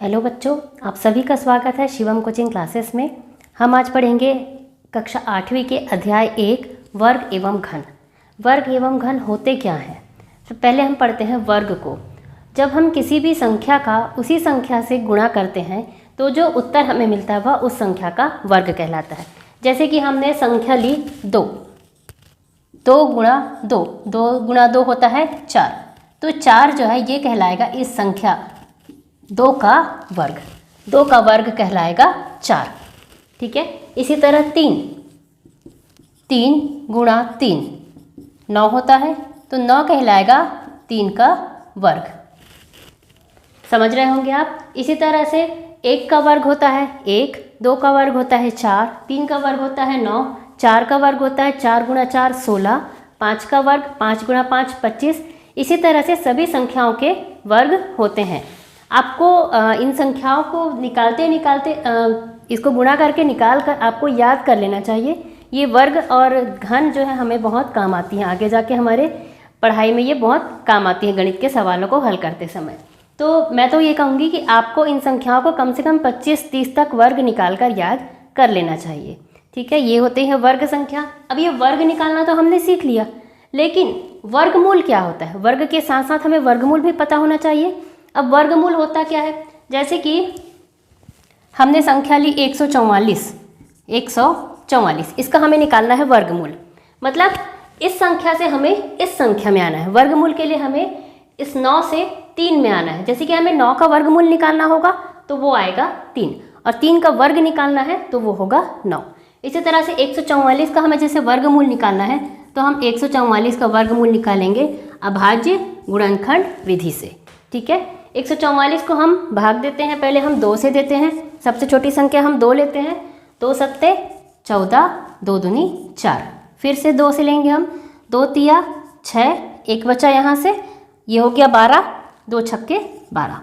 Hello बच्चों, आप सभी का स्वागत है शिवम कोचिंग क्लासेस में। हम आज पढ़ेंगे कक्षा 8वीं के अध्याय 1 वर्ग एवं घन। वर्ग एवं घन होते क्या हैं? तो पहले हम पढ़ते हैं वर्ग को। जब हम किसी भी संख्या का उसी संख्या से गुणा करते हैं तो जो उत्तर हमें मिलता है वह उस संख्या का वर्ग कहलाता है। जैसे कि हमने संख्या ली 2, 2 गुणा 2, 2 गुणा 2 होता है 4। तो 4 जो है ये कहलाएगा इस संख्या 2 का वर्ग। 2 का वर्ग कहलाएगा 4। ठीक है। इसी तरह 3, 3 गुणा 3 9 होता है, तो 9 कहलाएगा 3 का वर्ग। समझ रहे होंगे आप। इसी तरह से 1 का वर्ग होता है 1, 2 का वर्ग होता है 4, 3 का वर्ग होता है 9, 4 का वर्ग होता है 4 गुणा 4 16, 5 का वर्ग 5 गुणा 5 25। इसी तरह से सभी संख्याओं के वर्ग होते हैं। आपको इन संख्याओं को निकालते इसको गुणा करके निकाल कर आपको याद कर लेना चाहिए। ये वर्ग और घन जो है हमें बहुत काम आती हैं, आगे जाके हमारे पढ़ाई में ये बहुत काम आती है गणित के सवालों को हल करते समय। तो मैं तो ये कहूँगी कि आपको इन संख्याओं को कम से कम 25-30 तक वर्ग निकाल कर याद कर लेना चाहिए। ठीक है, ये होते हैं वर्ग संख्या। अब ये वर्ग निकालना तो हमने सीख लिया, लेकिन वर्गमूल क्या होता है? वर्ग के साथ साथ हमें वर्गमूल भी पता होना चाहिए। अब वर्गमूल होता क्या है? जैसे कि हमने संख्या ली 144, 144, इसका हमें निकालना है वर्गमूल। मतलब इस संख्या से हमें इस संख्या में आना है। वर्गमूल के लिए हमें इस 9 से 3 में आना है। जैसे कि हमें 9 का वर्गमूल निकालना होगा तो वो आएगा 3, और 3 का वर्ग निकालना है तो वो होगा 9। इसी तरह से 144 का हमें जैसे वर्गमूल निकालना है तो हम 144 का वर्गमूल निकालेंगे अभाज्य गुणनखंड विधि से। ठीक है, 144 को हम भाग देते हैं, पहले हम 2 से देते हैं। सबसे छोटी संख्या हम 2 लेते हैं। 2 सत्ते 14, 2 दूनी 4। फिर से 2 से लेंगे हम, 2 तिया 6, 1 बचा यहाँ से, ये हो गया 12, 2 छक्के 12।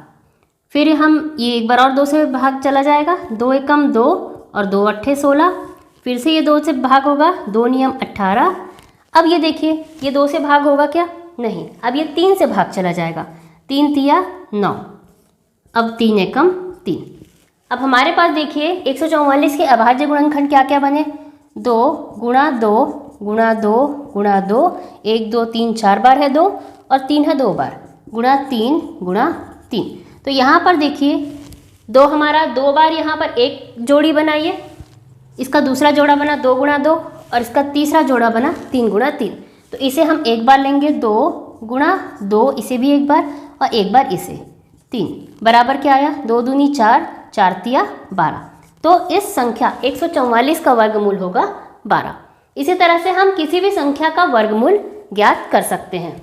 फिर हम ये एक बार और 2 से भाग चला जाएगा, 2 एकम 2 और 2 अट्ठे 16। फिर से ये 2 से भाग होगा, 2 नियम 18। अब ये देखिए, ये 2 से भाग होगा क्या? नहीं। अब ये 3 से भाग चला जाएगा, 3 तिया 9, अब 3 एकम 3। अब हमारे पास देखिए 144 के अभाज्य गुणनखंड क्या क्या बने? 2 गुणा 2 गुणा 2 गुणा 2, 1 2 3 4 बार है 2, और 3 है 2 बार, गुणा 3 गुणा 3। तो यहाँ पर देखिए 2 हमारा 2 बार यहाँ पर एक जोड़ी बनाइए, इसका दूसरा जोड़ा बना 2 गुणा 2, और इसका तीसरा जोड़ा बना 3 गुणा 3। तो इसे हम एक बार लेंगे 2 गुणा 2, इसे भी एक बार, और एक बार इसे 3, बराबर क्या आया? 2 दूनी 4, 4 तिया 12। तो इस संख्या 144 का वर्गमूल होगा 12। इसी तरह से हम किसी भी संख्या का वर्गमूल ज्ञात कर सकते हैं।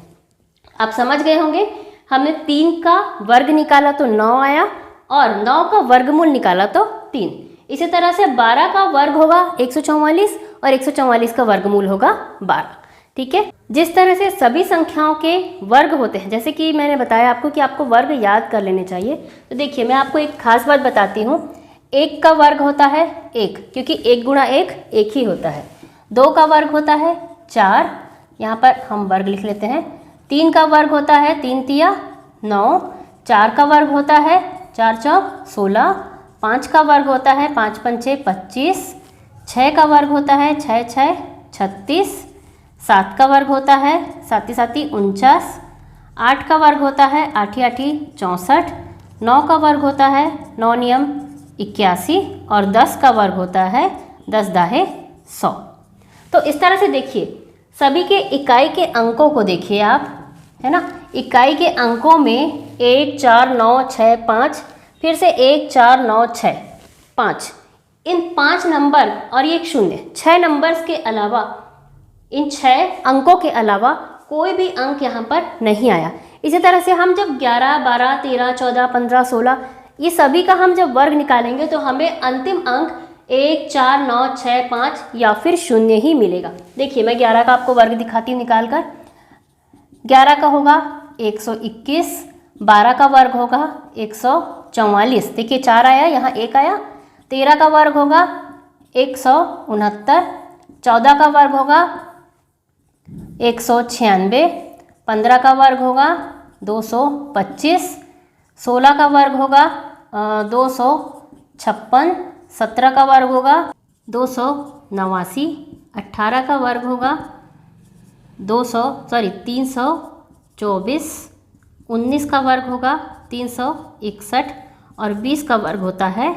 आप समझ गए होंगे, हमने 3 का वर्ग निकाला तो 9 आया, और 9 का वर्गमूल निकाला तो 3। इसी तरह से 12 का वर्ग होगा 144, और 144 का वर्गमूल होगा 12। ठीक है, जिस तरह से सभी संख्याओं के वर्ग होते हैं, जैसे कि मैंने बताया आपको कि आपको वर्ग याद कर लेने चाहिए। तो देखिए मैं आपको एक खास बात बताती हूँ। 1 का वर्ग होता है 1, क्योंकि 1 गुणा 1 1 ही होता है। 2 का वर्ग होता है 4, यहाँ पर हम वर्ग लिख लेते हैं। 3 का वर्ग होता है 3 तिया 9, 4 का वर्ग होता है 4 चौक 16, 5 का वर्ग होता है 5 पंचे 25, 6 का वर्ग होता है 6 6 36, 7 का वर्ग होता है 7 7 49, 8 का वर्ग होता है 8 8 64, 9 का वर्ग होता है 9 नियम 81, और 10 का वर्ग होता है 10 दाहे 100। तो इस तरह से देखिए सभी के इकाई के अंकों को देखिए आप, है ना। इकाई के अंकों में 1 4 9 6 5, फिर से 1 4 9 6 5, इन 5 नंबर और ये एक 0, 6 नंबर्स के अलावा, इन 6 अंकों के अलावा कोई भी अंक यहाँ पर नहीं आया। इसी तरह से हम जब 11 12 13 14 15 16 ये सभी का हम जब वर्ग निकालेंगे तो हमें अंतिम अंक 1 4 9 6 5 या फिर 0 ही मिलेगा। देखिए मैं 11 का आपको वर्ग दिखाती हूँ निकाल कर। 11 का होगा 121, 12 का वर्ग होगा 144, देखिए 4 आया, यहाँ 1 आया। 13 का वर्ग होगा 169, 14 का वर्ग होगा 196, 15 का वर्ग होगा 225, 16 का वर्ग होगा 256, 17 का वर्ग होगा 289, 18 का वर्ग होगा 324, 19 का वर्ग होगा 361 और 20 का वर्ग होता है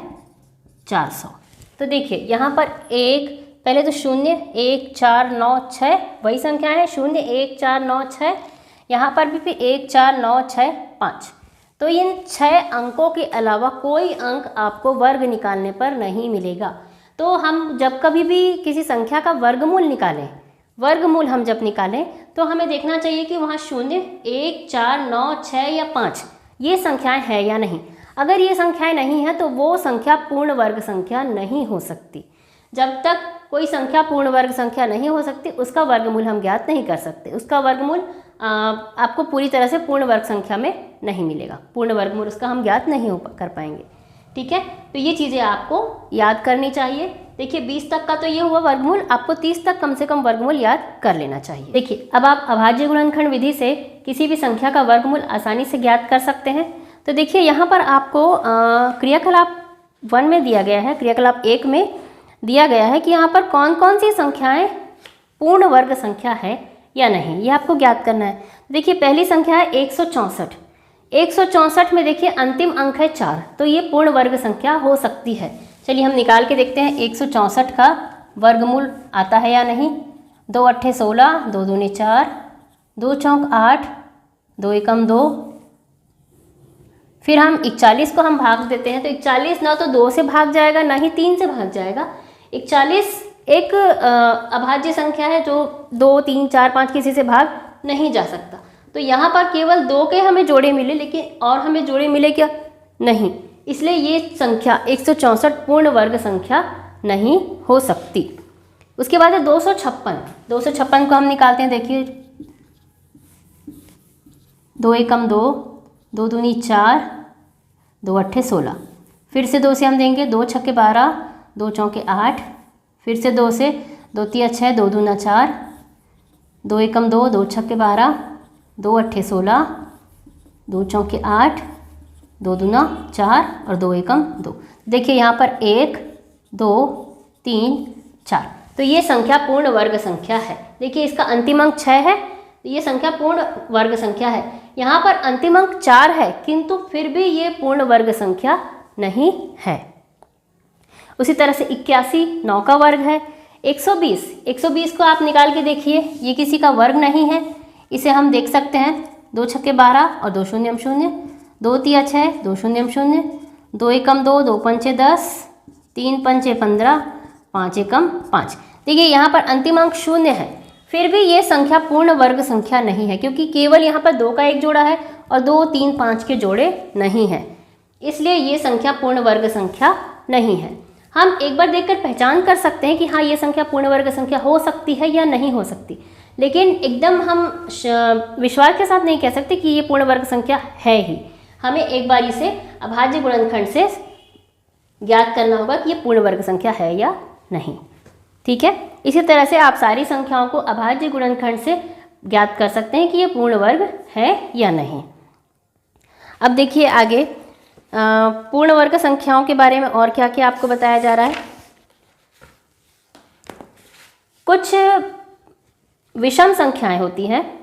400। तो देखिए यहाँ पर पहले तो 0, 1, 4, 9, 6 वही संख्या है, 0, 1, 4, 9, 6। यहाँ पर भी 1, 4, 9, 6, 5। तो इन 6 अंकों के अलावा कोई अंक आपको वर्ग निकालने पर नहीं मिलेगा। तो हम जब कभी भी किसी संख्या का वर्गमूल निकालें, वर्गमूल हम जब निकालें तो हमें देखना चाहिए कि वहाँ 0, 1, 4, 9, 6 या 5 ये संख्याएं हैं या नहीं। अगर ये संख्याएं नहीं हैं तो वो संख्या पूर्ण वर्ग संख्या नहीं हो सकती। जब तक कोई संख्या पूर्ण वर्ग संख्या नहीं हो सकती उसका वर्गमूल हम ज्ञात नहीं कर सकते। उसका वर्गमूल आपको पूरी तरह से पूर्ण वर्ग संख्या में नहीं मिलेगा। पूर्ण वर्गमूल उसका हम ज्ञात नहीं कर पाएंगे। ठीक है, तो ये चीज़ें आपको याद करनी चाहिए। देखिए 20 तक का तो ये हुआ वर्गमूल, आपको 30 तक कम से कम वर्गमूल याद कर लेना चाहिए। देखिए अब आप अभाज्य गुणनखंड विधि से किसी भी संख्या का वर्गमूल आसानी से ज्ञात कर सकते हैं। तो देखिए यहाँ पर आपको क्रियाकलाप 1 में दिया गया है, क्रियाकलाप 1 में दिया गया है कि यहाँ पर कौन कौन सी संख्याएं पूर्ण वर्ग संख्या है या नहीं, ये आपको ज्ञात करना है। देखिए पहली संख्या है 164। 164 में देखिए अंतिम अंक है 4, तो ये पूर्ण वर्ग संख्या हो सकती है। चलिए हम निकाल के देखते हैं 164 का वर्गमूल आता है या नहीं। 2 8 16, 2 दूनी 4, 2 चौक 8, 2 एकम 2। फिर हम 41 को हम भाग देते हैं तो 41 ना तो 2 से भाग जाएगा ना ही 3 से भाग जाएगा। 41 एक अभाज्य संख्या है जो 2, 3, 4, 5 किसी से भाग नहीं जा सकता। तो यहाँ पर केवल 2 के हमें जोड़े मिले, लेकिन और हमें जोड़े मिले क्या? नहीं। इसलिए ये संख्या 164 पूर्ण वर्ग संख्या नहीं हो सकती। उसके बाद है 256। 256 को हम निकालते हैं। देखिए 2 एकम 2, 2 दूनी 4, 2 अट्ठे 16। फिर से 2 से हम देंगे 2 छक्के 12, 2 चौके 8। फिर से 2 से 2 तिया 6, 2 दूना 4, 2 एकम 2, 2 छक्के 12, 2 अट्ठे 16, 2 चौके 8, 2 दूना 4 और 2 एकम 2। देखिए यहाँ पर 1, 2, 3, 4। तो ये संख्या पूर्ण वर्ग संख्या है। देखिए इसका अंतिम अंक 6 है, तो ये संख्या पूर्ण वर्ग संख्या है। यहाँ पर अंतिम अंक 4 है, किंतु फिर भी ये पूर्ण वर्ग संख्या नहीं है। उसी तरह से 81 9 का वर्ग है। 120 को आप निकाल के देखिए, ये किसी का वर्ग नहीं है। इसे हम देख सकते हैं 2 छक्के 12 और 2 शून्यम 0, 2 तिया 6, 2 शून्यम 0, 2 एकम 2, 2 पंचे 10, 3 पंचे 15, 5 एकम 5। देखिए यहाँ पर अंतिम अंक 0 है, फिर भी ये संख्या पूर्ण वर्ग संख्या नहीं है, क्योंकि केवल यहाँ पर 2 का एक जोड़ा है और 2, 3, 5 के जोड़े नहीं हैं। इसलिए ये संख्या पूर्ण वर्ग संख्या नहीं है। हम एक बार देखकर पहचान कर सकते हैं कि हाँ ये संख्या पूर्ण वर्ग संख्या हो सकती है या नहीं हो सकती, लेकिन एकदम हम विश्वास के साथ नहीं कह सकते कि ये पूर्ण वर्ग संख्या है ही। हमें एक बार इसे अभाज्य गुणनखंड से ज्ञात करना होगा कि ये पूर्ण वर्ग संख्या है या नहीं। ठीक है, इसी तरह से आप सारी संख्याओं को अभाज्य गुणनखंड से ज्ञात कर सकते हैं कि ये पूर्ण वर्ग है या नहीं। अब देखिए आगे पूर्ण वर्ग संख्याओं के बारे में और क्या क्या आपको बताया जा रहा है। कुछ विषम संख्याएं होती हैं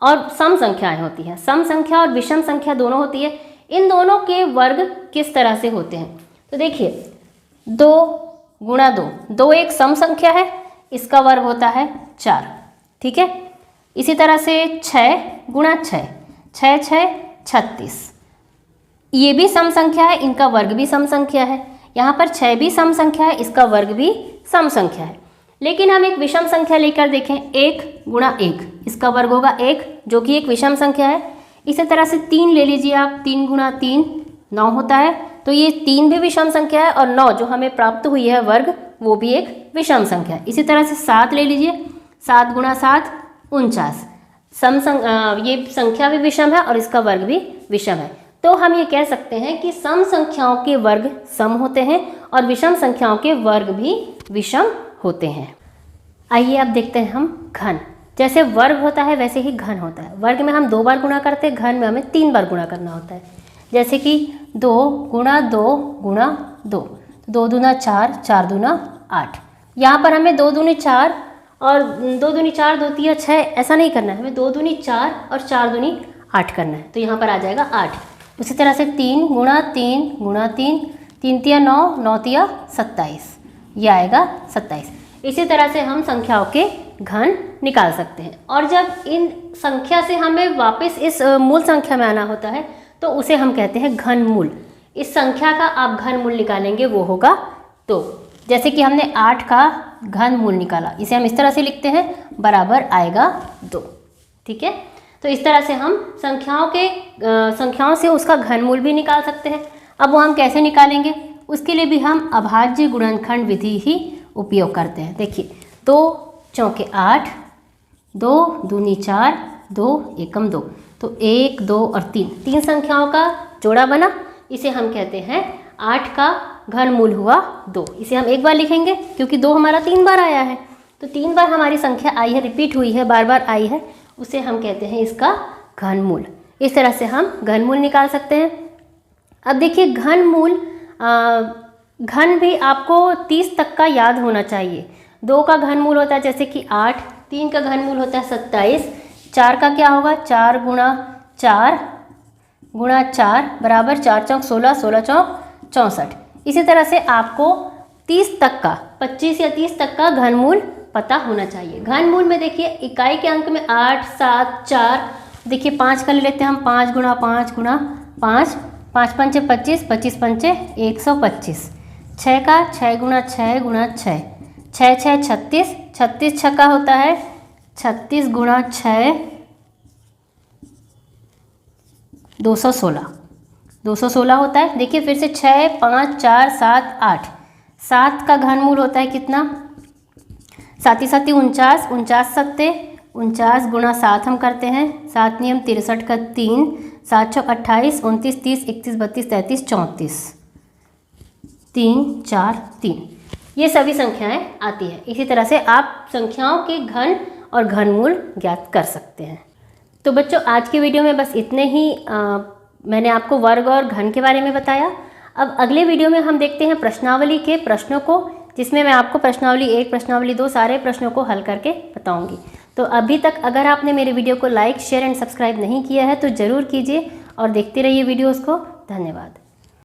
और सम संख्याएं होती हैं। सम संख्या और विषम संख्या दोनों होती है। इन दोनों के वर्ग किस तरह से होते हैं? तो देखिए 2 गुणा 2, 2 एक सम संख्या है, इसका वर्ग होता है 4। ठीक है, इसी तरह से 6 गुणा 6, 6 6 36, ये भी सम संख्या है, इनका वर्ग भी सम संख्या है। यहाँ पर 6 भी सम संख्या है, इसका वर्ग भी सम संख्या है। लेकिन हम एक विषम संख्या लेकर देखें, 1 गुणा 1, इसका वर्ग होगा 1, जो कि एक विषम संख्या है। इसी तरह से 3 ले लीजिए आप, 3 गुणा 3 9 होता है, तो ये 3 भी विषम संख्या है और 9 जो हमें प्राप्त हुई है वर्ग, वो भी एक विषम संख्या है। इसी तरह से 7 ले लीजिए, 7 गुणा 7 49, ये संख्या भी विषम है और इसका वर्ग भी विषम है। तो हम ये कह सकते हैं कि सम संख्याओं के वर्ग सम होते हैं और विषम संख्याओं के वर्ग भी विषम होते हैं। आइए अब देखते हैं हम घन। जैसे वर्ग होता है वैसे ही घन होता है। वर्ग में हम 2 बार गुणा करते हैं, घन में हमें 3 बार गुणा करना होता है। जैसे कि 2 गुणा 2 गुणा 2, 2 दूना 4, 4 दूना 8। यहाँ पर हमें 2 दूनी 4 और 2 दूनी 4, 2 तिया 6 ऐसा नहीं करना है, हमें 2 दूनी 4 और 4 दूनी 8 करना है। तो यहाँ पर आ जाएगा 8। उसी तरह से 3 गुणा 3 गुणा 3, 3 तिया 9, 9 तिया 27, यह आएगा 27। इसी तरह से हम संख्याओं के घन निकाल सकते हैं। और जब इन संख्या से हमें वापस इस मूल संख्या में आना होता है तो उसे हम कहते हैं घनमूल। इस संख्या का आप घनमूल निकालेंगे वो होगा 2। जैसे कि हमने 8 का घनमूल निकाला, इसे हम इस तरह से लिखते हैं, बराबर आएगा 2। ठीक है, तो इस तरह से हम संख्याओं से उसका घनमूल भी निकाल सकते हैं। अब वो हम कैसे निकालेंगे, उसके लिए भी हम अभाज्य गुणनखंड विधि ही उपयोग करते हैं। देखिए 2 चौके 8, 2 दूनी 4, 2 एकम 2, तो 1 2 और 3 संख्याओं का जोड़ा बना। इसे हम कहते हैं 8 का घनमूल हुआ 2। इसे हम एक बार लिखेंगे क्योंकि 2 हमारा 3 बार आया है, तो 3 बार हमारी संख्या आई है, रिपीट हुई है, बार बार आई है, उसे हम कहते हैं इसका घनमूल। इस तरह से हम घनमूल निकाल सकते हैं। अब देखिए घनमूल, घन भी आपको 30 तक का याद होना चाहिए। 2 का घनमूल होता है जैसे कि 8, 3 का घनमूल होता है 27, 4 का क्या होगा 4 गुणा 4 गुणा 4 बराबर 4 चौक 16, 16 चौक 64। इसी तरह से आपको 30 तक का, 25 या 30 तक का घनमूल पता होना चाहिए। घनमूल में देखिए इकाई के अंक में 8, 7, 4, देखिए 5 का ले लेते हैं हम, 5 गुणा 5 गुणा 5, 5 पंचे 25, 25 पंचे 125। 6 का 6 गुणा 6 गुणा 6, 6 6 36, 36 छक्का होता है 36 गुणा 6 216, 216 होता है। देखिए फिर से 6 5 4 7 8, 7 का घनमूल होता है कितना, 7 7 49, 49 सत्ते 49 गुणा 7 हम करते हैं, 7 नियम 63 का 3, 7 छक 28, 29 30 31 32 33 34, 3 4 3, ये सभी संख्याएं आती हैं। इसी तरह से आप संख्याओं के घन और घनमूल ज्ञात कर सकते हैं। तो बच्चों आज की वीडियो में बस इतने ही मैंने आपको वर्ग और घन के बारे में बताया। अब अगले वीडियो में हम देखते हैं प्रश्नावली के प्रश्नों को, जिसमें मैं आपको प्रश्नावली 1 प्रश्नावली 2 सारे प्रश्नों को हल करके बताऊंगी। तो अभी तक अगर आपने मेरे वीडियो को लाइक शेयर एंड सब्सक्राइब नहीं किया है तो ज़रूर कीजिए और देखते रहिए वीडियोज़ को। धन्यवाद।